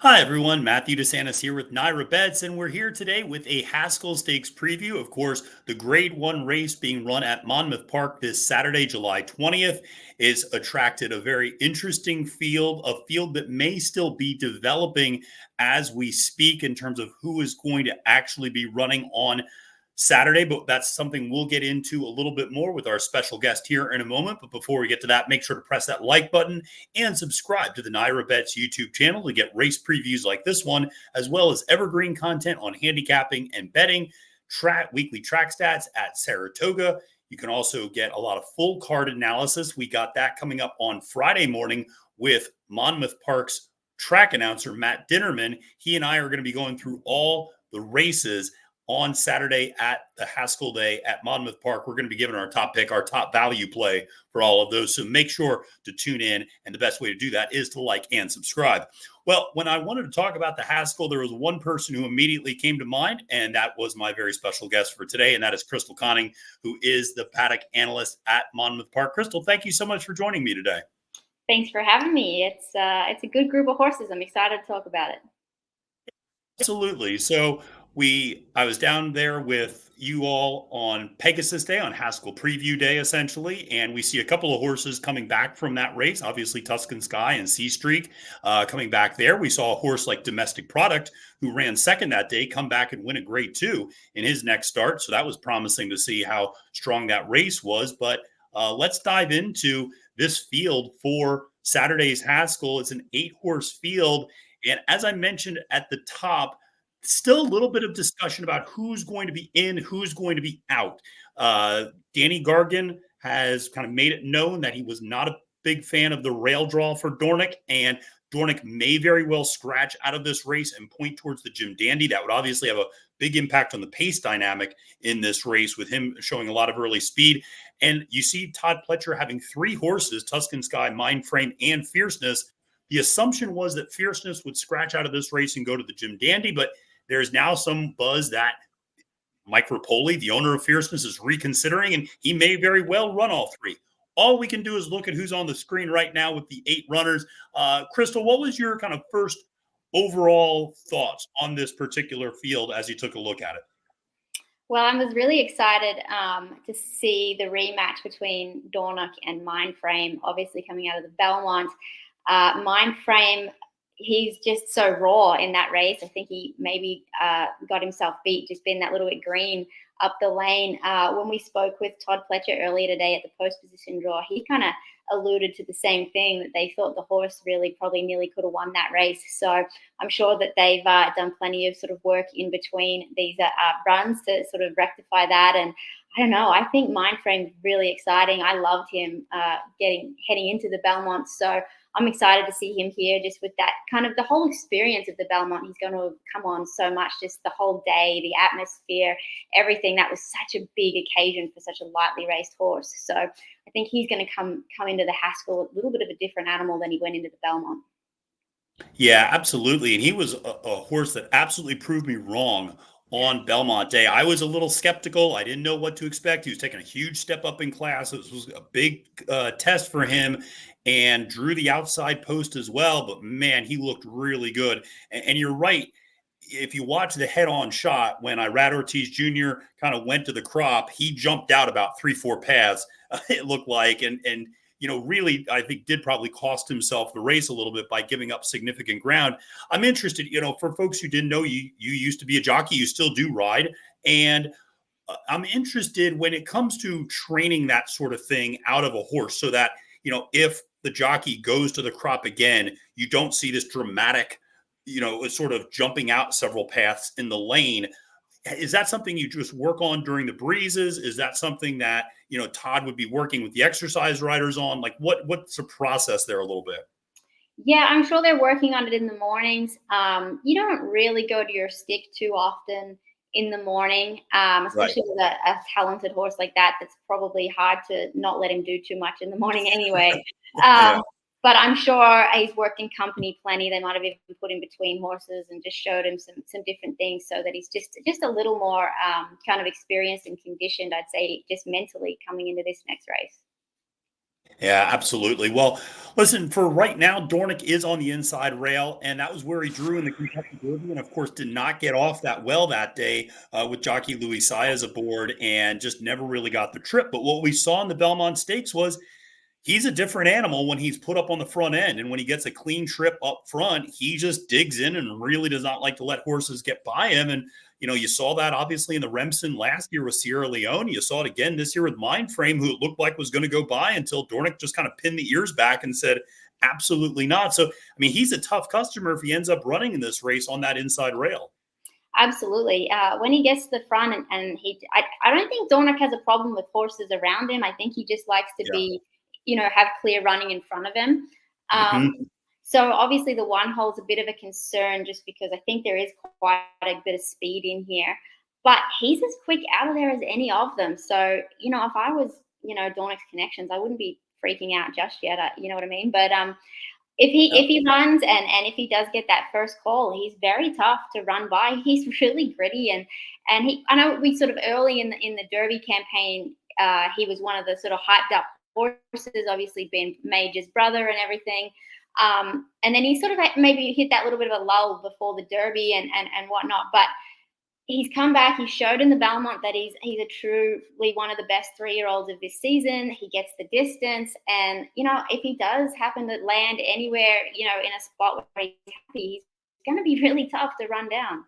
Hi, everyone. Matthew DeSantis here with NYRA Bets, and we're here today with a Haskell Stakes preview. Of course, the Grade 1 race being run at Monmouth Park this Saturday, July 20th, is attracted a very interesting field, a field that may still be developing as we speak in terms of who is going to actually be running on Saturday, but that's something we'll get into a little bit more with our special guest here in a moment. But before we get to that, make sure to press that like button and subscribe to the NYRA Bets YouTube channel to get race previews like this one, as well as evergreen content on handicapping and betting, weekly track stats at Saratoga. You can also get a lot of full card analysis. We got that coming up on Friday morning with Monmouth Park's track announcer, Matt Dinnerman. He and I are going to be going through all the races on Saturday at the Haskell Day at Monmouth Park. We're going to be giving our top pick, our top value play for all of those. So make sure to tune in. And the best way to do that is to like and subscribe. Well, when I wanted to talk about the Haskell, there was one person who immediately came to mind, and that was my very special guest for today, and that is Crystal Conning, who is the paddock analyst at Monmouth Park. Crystal, thank you so much for joining me today. Thanks for having me. It's a good group of horses. I'm excited to talk about it. Absolutely. So I was down there with you all on Pegasus Day, on Haskell Preview Day, essentially, and we see a couple of horses coming back from that race. Obviously, Tuscan Sky and Sea Streak coming back there. We saw a horse like Domestic Product, who ran second that day, come back and win a Grade 2 in his next start. So that was promising to see how strong that race was. But let's dive into this field for Saturday's Haskell. It's an 8-horse field. And as I mentioned at the top, still a little bit of discussion about who's going to be in, who's going to be out. Danny Gargan has kind of made it known that he was not a big fan of the rail draw for Dornoch, and Dornoch may very well scratch out of this race and point towards the Jim Dandy. That would obviously have a big impact on the pace dynamic in this race, with him showing a lot of early speed. And you see Todd Pletcher having 3 horses, Tuscan Sky, Mindframe, and Fierceness. The assumption was that Fierceness would scratch out of this race and go to the Jim Dandy, but there's now some buzz that Mike Rapoli, the owner of Fierceness, is reconsidering, and he may very well run all 3. All we can do is look at who's on the screen right now with the 8 runners. Crystal, what was your kind of first overall thoughts on this particular field as you took a look at it? Well, I was really excited to see the rematch between Dornoch and Mindframe, obviously coming out of the Belmont. Mindframe, he's just so raw in that race. I think he maybe got himself beat, just being that little bit green up the lane. When we spoke with Todd Pletcher earlier today at the post position draw, he kind of alluded to the same thing, that they thought the horse really probably nearly could have won that race. So I'm sure that they've done plenty of sort of work in between these runs to sort of rectify that. And I don't know, I think Mindframe's really exciting. I loved him heading into the Belmont. So I'm excited to see him here, just with that kind of the whole experience of the Belmont. He's going to come on so much, just the whole day, the atmosphere, everything. That was such a big occasion for such a lightly raced horse. So I think he's going to come into the Haskell a little bit of a different animal than he went into the Belmont. Yeah, absolutely. And he was a horse that absolutely proved me wrong on Belmont Day. I was a little skeptical. I didn't know what to expect. He was taking a huge step up in class. This was a big test for him, and drew the outside post as well. But man, he looked really good. And you're right. If you watch the head-on shot, when Irad Ortiz Jr. kind of went to the crop, he jumped out about 3-4 paths, it looked like. And really, I think did probably cost himself the race a little bit by giving up significant ground. I'm interested, for folks who didn't know, you used to be a jockey, you still do ride. And I'm interested when it comes to training that sort of thing out of a horse, so that, if the jockey goes to the crop again, you don't see this dramatic, sort of jumping out several paths in the lane. Is that something you just work on during the breezes? Is that something that, Todd would be working with the exercise riders on? Like what's the process there a little bit? Yeah, I'm sure they're working on it in the mornings. You don't really go to your stick too often in the morning, Right. especially with a talented horse like that. That's probably hard to not let him do too much in the morning anyway. Yeah. Um, but I'm sure he's worked in company plenty. They might have even put him between horses and just showed him some different things, so that he's just a little more kind of experienced and conditioned, I'd say, just mentally coming into this next race. Yeah, absolutely. Well, Listen, for right now, Dornoch is on the inside rail, and that was where he drew in the Kentucky Derby, and of course did not get off that well that day with jockey Louis Saez aboard, and just never really got the trip. But what we saw in the Belmont Stakes was he's a different animal when he's put up on the front end. And when he gets a clean trip up front, he just digs in and really does not like to let horses get by him. And, you saw that obviously in the Remsen last year with Sierra Leone. You saw it again this year with Mindframe, who it looked like was going to go by until Dornoch just kind of pinned the ears back and said, absolutely not. So, he's a tough customer if he ends up running in this race on that inside rail. Absolutely. When he gets to the front, I don't think Dornoch has a problem with horses around him. I think he just likes to be, have clear running in front of him. So obviously the one hole's a bit of a concern just because I think there is quite a bit of speed in here, but he's as quick out of there as any of them. So, if I was, Dornoch's connections, I wouldn't be freaking out just yet. You know what I mean? But, if he runs and if he does get that first call, he's very tough to run by. He's really gritty and I know we sort of early in the Derby campaign, he was one of the sort of hyped up horses, obviously being Major's brother and everything. And then he sort of maybe hit that little bit of a lull before the Derby and whatnot. But he's come back. He showed in the Belmont that he's a truly one of the best 3-year-olds of this season. He gets the distance. And, if he does happen to land anywhere, in a spot where he's happy, he's going to be really tough to run down.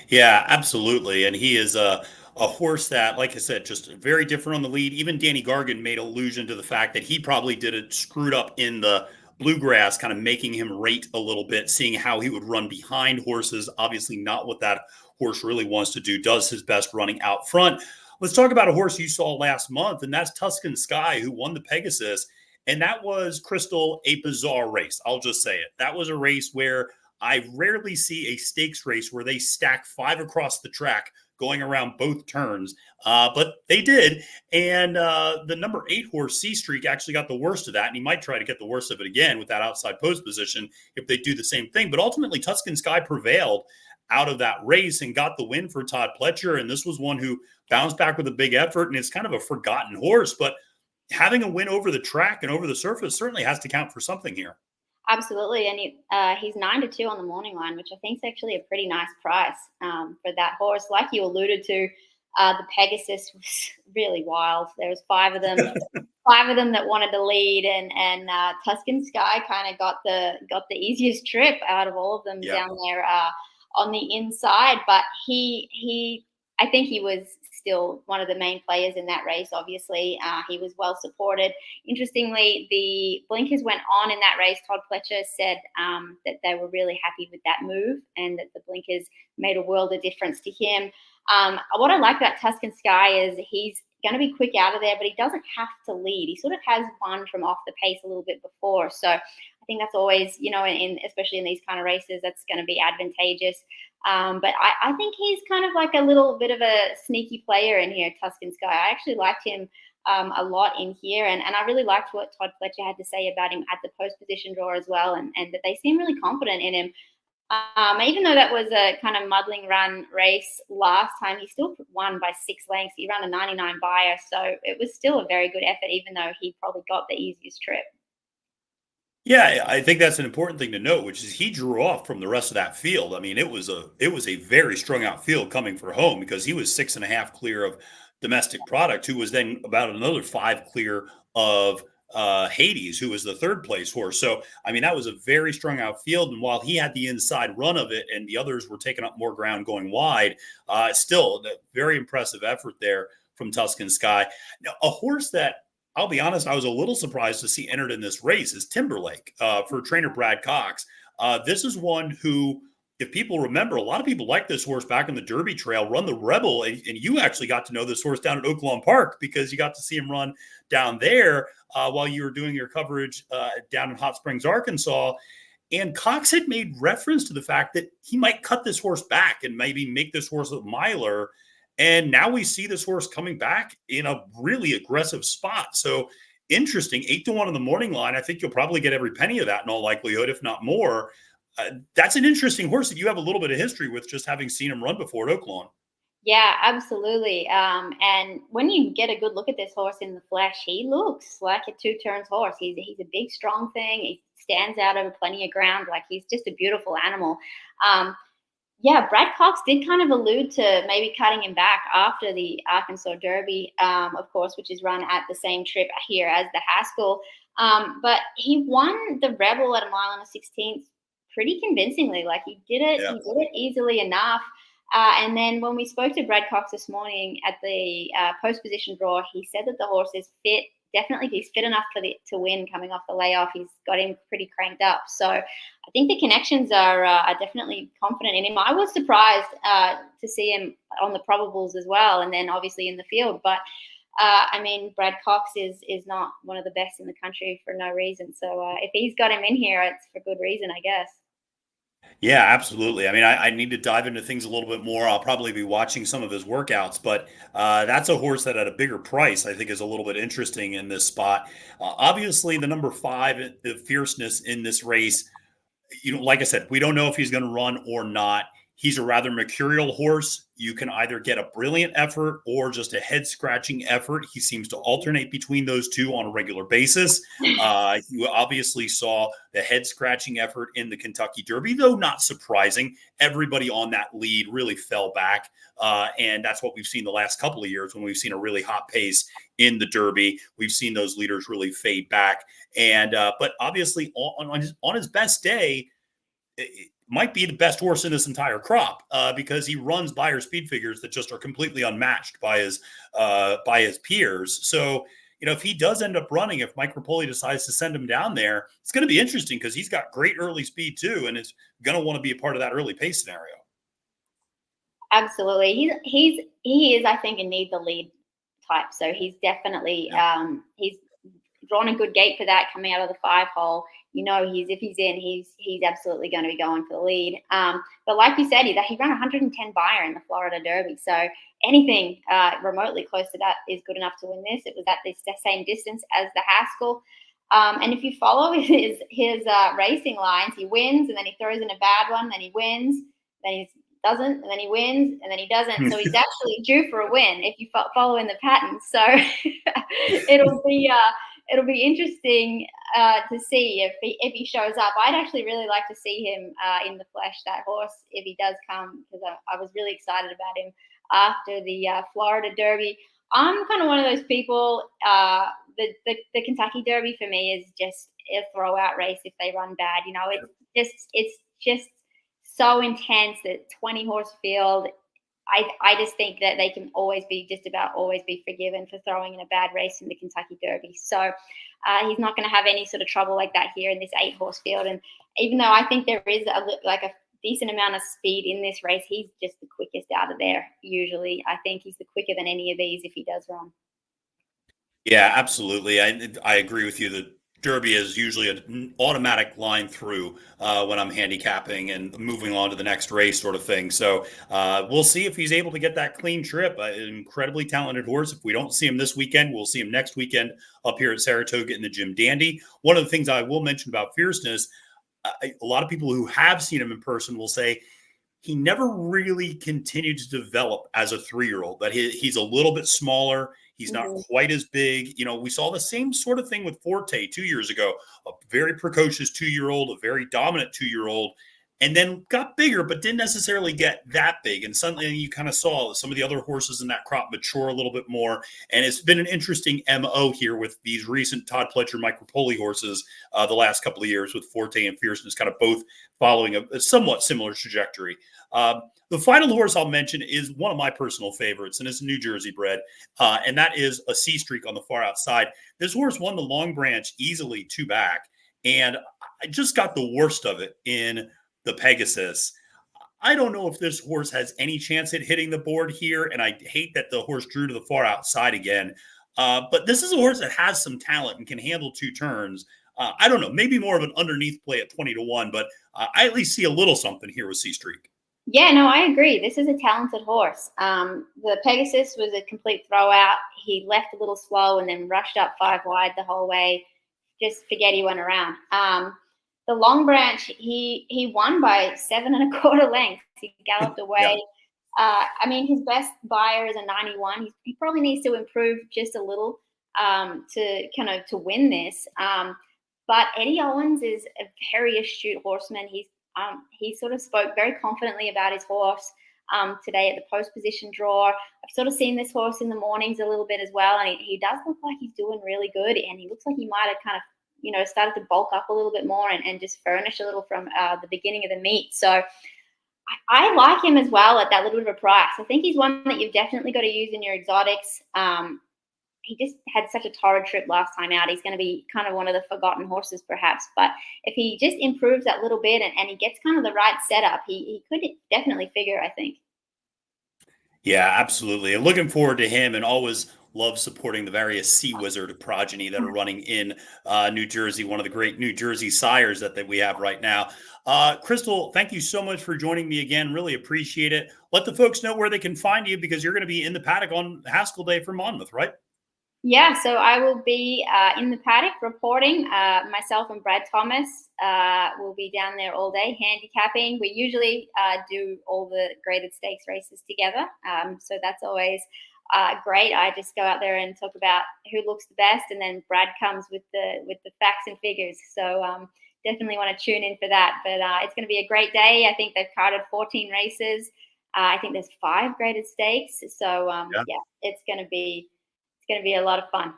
Yeah, absolutely. And he is a horse that, like I said, just very different on the lead. Even Danny Gargan made allusion to the fact that he probably did it screwed up in the bluegrass, kind of making him rate a little bit, seeing how he would run behind horses. Obviously, not what that horse really wants to do, does his best running out front. Let's talk about a horse you saw last month, and that's Tuscan Sky, who won the Pegasus. And that was, Crystal, a bizarre race. I'll just say it. That was a race where I rarely see a stakes race where they stack 5 across the track going around both turns, but they did. And the number 8 horse, C Streak, actually got the worst of that, and he might try to get the worst of it again with that outside post position if they do the same thing. But ultimately, Tuscan Sky prevailed out of that race and got the win for Todd Pletcher. And this was one who bounced back with a big effort, and it's kind of a forgotten horse, but having a win over the track and over the surface certainly has to count for something here. Absolutely, and he's 9-2 on the morning line, which I think is actually a pretty nice price for that horse. Like you alluded to, the Pegasus was really wild. There was 5 of them, that wanted to lead, and Tuscan Sky kind of got the easiest trip out of all of them down there on the inside. But I think he was still one of the main players in that race. Obviously, he was well supported. Interestingly, the blinkers went on in that race. Todd Pletcher said that they were really happy with that move and that the blinkers made a world of difference to him. What I like about Tuscan Sky is he's going to be quick out of there, but he doesn't have to lead. He sort of has won from off the pace a little bit before. So I think that's always, especially in these kind of races, that's going to be advantageous. But I think he's kind of like a little bit of a sneaky player in here, Tuscan Sky. I actually liked him a lot in here, and I really liked what Todd Pletcher had to say about him at the post position draw as well, and that they seem really confident in him. Even though that was a kind of muddling run race last time, he still won by 6 lengths. He ran a 99 buyer, so it was still a very good effort, even though he probably got the easiest trip. Yeah, I think that's an important thing to note, which is he drew off from the rest of that field. It was a very strung out field coming for home because he was 6.5 clear of domestic product, who was then about another 5 clear of Hades, who was the 3rd place horse. So, that was a very strung out field. And while he had the inside run of it and the others were taking up more ground going wide, still a very impressive effort there from Tuscan Sky. Now, a horse that I'll be honest, I was a little surprised to see entered in this race is Timberlake for trainer Brad Cox. This is one who, if people remember, a lot of people like this horse back in the Derby Trail, run the Rebel. And you actually got to know this horse down at Oaklawn Park because you got to see him run down there while you were doing your coverage down in Hot Springs, Arkansas. And Cox had made reference to the fact that he might cut this horse back and maybe make this horse a miler. And now we see this horse coming back in a really aggressive spot. So interesting, 8-1 on the morning line. I think you'll probably get every penny of that in all likelihood, if not more. That's an interesting horse that you have a little bit of history with, just having seen him run before at Oaklawn. Yeah, absolutely. And when you get a good look at this horse in the flesh, he looks like a two-turns horse. He's a big, strong thing. He stands out over plenty of ground. Like he's just a beautiful animal. Um, yeah, Brad Cox did kind of allude to maybe cutting him back after the Arkansas Derby, of course, which is run at the same trip here as the Haskell. But he won the Rebel at a mile and a 16th pretty convincingly. Like Yeah. he did it easily enough. And then when we spoke to Brad Cox this morning at the post position draw, he said that the horse is fit. Definitely, he's fit enough to win coming off the layoff. He's got him pretty cranked up. So I think the connections are definitely confident in him. I was surprised to see him on the probables as well, and then obviously in the field. But I mean, Brad Cox is not one of the best in the country for no reason. So if he's got him in here, it's for good reason, I guess. Yeah, absolutely. I mean, I need to dive into things a little bit more. I'll probably be watching some of his workouts, but that's a horse that at a bigger price, I think, is a little bit interesting in this spot. Obviously, the number five, the fierceness in this race, like I said, we don't know if he's going to run or not. He's a rather mercurial horse. You can either get a brilliant effort or just a head scratching effort. He seems to alternate between those two on a regular basis. You obviously saw the head scratching effort in the Kentucky Derby, though not surprising. Everybody on that lead really fell back. And that's what we've seen the last couple of years when we've seen a really hot pace in the Derby. We've seen those leaders really fade back. And but obviously on his best day, it might be the best horse in this entire crop because he runs Beyer speed figures that just are completely unmatched by his peers. So if he does end up running, if Mike Rapoli decides to send him down there, it's going to be interesting because he's got great early speed too, and it's going to want to be a part of that early pace scenario. Absolutely. He is, I think, a need the lead type. So he's definitely he's drawn a good gate for that coming out of the 5 hole. If he's in, he's absolutely going to be going for the lead. But like you said, he ran 110 Beyer in the Florida Derby. So anything remotely close to that is good enough to win this. It was at the same distance as the Haskell. And if you follow his racing lines, he wins and then he throws in a bad one, then he wins, then he doesn't, and then he wins, and then he doesn't. So he's actually due for a win if you follow in the pattern. So it'll be interesting to see if he shows up. I'd actually really like to see him in the flesh, that horse, if he does come, because I was really excited about him after the Florida Derby. I'm kind of one of those people. The Kentucky Derby for me is just a throwout race if they run bad. It's just so intense, that 20-horse field. I just think that they can always be forgiven for throwing in a bad race in the Kentucky Derby. So he's not going to have any sort of trouble like that here in this 8-horse field. And even though I think there is a decent amount of speed in this race, he's just the quickest out of there. Usually, I think he's the quicker than any of these if he does run. Yeah, absolutely. I agree with you. The Derby is usually an automatic line through when I'm handicapping and moving on to the next race, sort of thing. So we'll see if he's able to get that clean trip. An incredibly talented horse. If we don't see him this weekend, we'll see him next weekend up here at Saratoga in the Jim Dandy. One of the things I will mention about Fierceness, a lot of people who have seen him in person will say he never really continued to develop as a 3-year-old. That he's a little bit smaller. He's not quite as big. We saw the same sort of thing with Forte 2 years ago. A very precocious 2-year-old, a very dominant 2-year-old, and then got bigger, but didn't necessarily get that big. And suddenly you kind of saw some of the other horses in that crop mature a little bit more. And it's been an interesting MO here with these recent Todd Pletcher, Mike Rapoli horses the last couple of years, with Forte and Fierceness kind of both following a somewhat similar trajectory. The final horse I'll mention is one of my personal favorites, and it's New Jersey bred, and that is a C Streak on the far outside. This horse won the Long Branch easily 2 back, and I just got the worst of it in the Pegasus. I don't know if this horse has any chance at hitting the board here, and I hate that the horse drew to the far outside again. But this is a horse that has some talent and can handle 2 turns. I don't know, maybe more of an underneath play at 20-1, but I at least see a little something here with C Streak. Yeah, no, I agree. This is a talented horse. The Pegasus was a complete throwout. He left a little slow and then rushed up 5 wide the whole way. Just spaghetti went around. The Long Branch, he won by 7 1/4 lengths. He galloped away. I mean, his best buyer is a 91. He probably needs to improve just a little to win this. But Eddie Owens is a very astute horseman. He sort of spoke very confidently about his horse today at the post position draw. I've sort of seen this horse in the mornings a little bit as well, and he does look like he's doing really good. And he looks like he might have kind of started to bulk up a little bit more and just furnish a little from the beginning of the meet. So I like him as well at that little bit of a price. I think he's one that you've definitely got to use in your exotics. He just had such a torrid trip last time out. He's going to be kind of one of the forgotten horses, perhaps. But if he just improves that little bit and he gets kind of the right setup, he could definitely figure, I think. Yeah, absolutely. And looking forward to him, and always love supporting the various Sea Wizard progeny that are running in New Jersey, one of the great New Jersey sires that we have right now. Crystal, thank you so much for joining me again. Really appreciate it. Let the folks know where they can find you, because you're going to be in the paddock on Haskell Day for Monmouth, right? Yeah, so I will be in the paddock reporting. Myself and Brad Thomas will be down there all day handicapping. We usually do all the graded stakes races together, so that's always great. I just go out there and talk about who looks the best, and then Brad comes with the facts and figures. So definitely want to tune in for that. But it's going to be a great day. I think they've carded 14 races. I think there's 5 graded stakes. So yeah, it's going to be a lot of fun.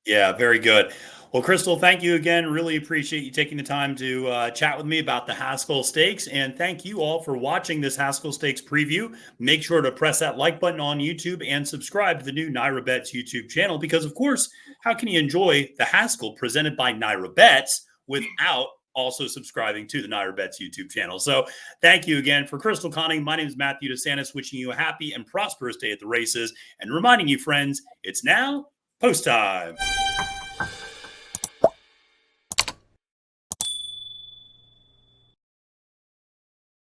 Yeah, very good. Well, Crystal, thank you again. Really appreciate you taking the time to chat with me about the Haskell Stakes. And thank you all for watching this Haskell Stakes preview. Make sure to press that like button on YouTube and subscribe to the new NYRA Bets YouTube channel, because, of course, how can you enjoy the Haskell presented by NYRA Bets without also subscribing to the NYRA Bets YouTube channel? So thank you again. For Crystal Conning, my name is Matthew DeSantis, wishing you a happy and prosperous day at the races, and reminding you, friends, it's now post time.